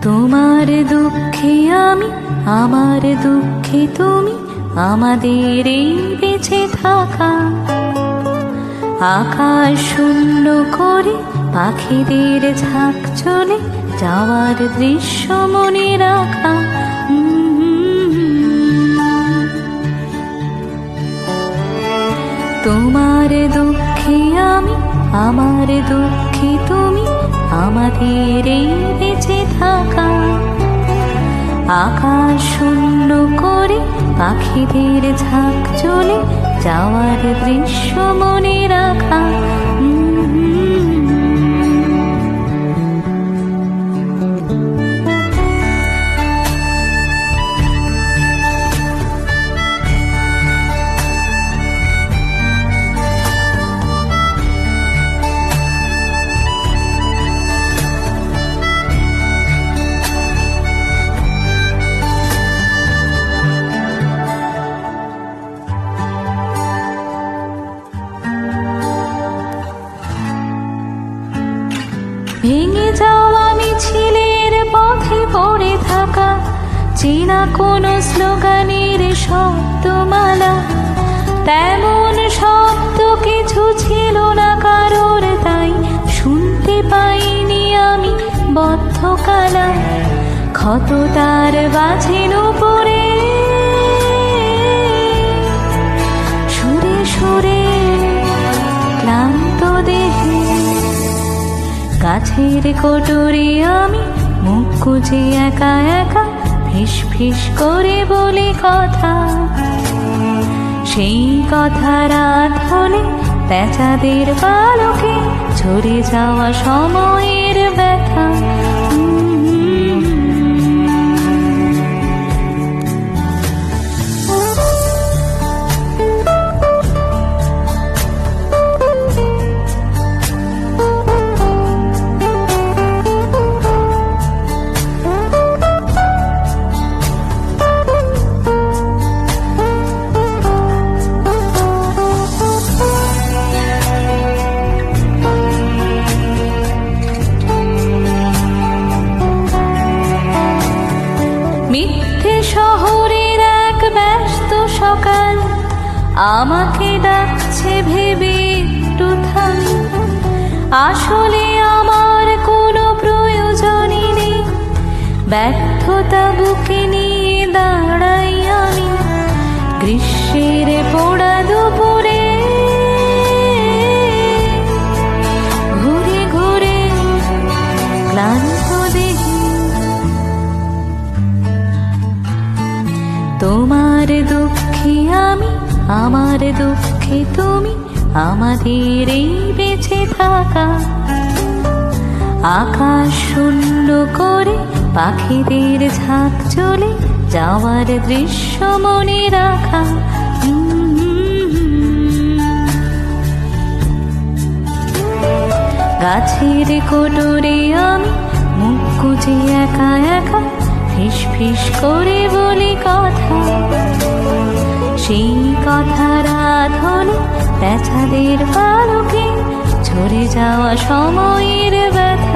তোমার দুঃখে আমি, আমার দুঃখে তুমি, আমাদের এই বেঁচে থাকা। আকাশ শূন্য করে পাখিদের ঝাঁক চলে যাওয়ার দৃশ্য মনে রাখা। তোমার দুঃখে আমি, আমার দুঃখে তুমি, আমাদের এই বেঁচে থাকা। আকাশ শূন্য করে পাখিদের ঝাঁক চলে যাওয়ার দৃশ্য মনে রাখা। ভেঙে যাওয়া মিছিলের পথে পড়ে থাকা চেনা কোনো স্লোগানের শব্দমালা, তেমন শব্দ কিছু ছিল না কারোর, তাই শুনতে পাইনি আমি বদ্ধকালা। ক্ষত তার বাজেন উপরে সুরে সুরে ক্লান্ত দেহে। গাছের কোটরে আমি মুখ গুজে একা একা ফিস ফিস করে বলি কথা। সেই কথা রাত হলে পেঁচাদের পালকে ঝরে যাওয়া সময়ের ব্যথা। মিথ্যে শহরের এক ব্যস্ত সকাল আমাকে ডাকছে ভেবে একটু থাম। আসলে আমার কোনো প্রয়োজনই নেই, ব্যর্থতা বুকে নিয়ে দাঁড়াই আমি গ্রীষ্মের পোড়া দুপুরে। ঘুরে ঘুরে ক্লান্ত দেহে তোমার দুঃখে আমি, আমার দুঃখে তুমি, আমাদের এই বেঁচে থাকা। আকাশ শূন্য করে পাখিদের ঝাঁক চলে যাওয়ার দৃশ্য মনে রাখা। গাছের কোটরে আমি মুখ গুজে একা একা ফিস ফিস করে বলি কথা। সেই কথা রাত হলে পেঁচাদের পালকে ঝরে যাওয়া সময়ের ব্যথা।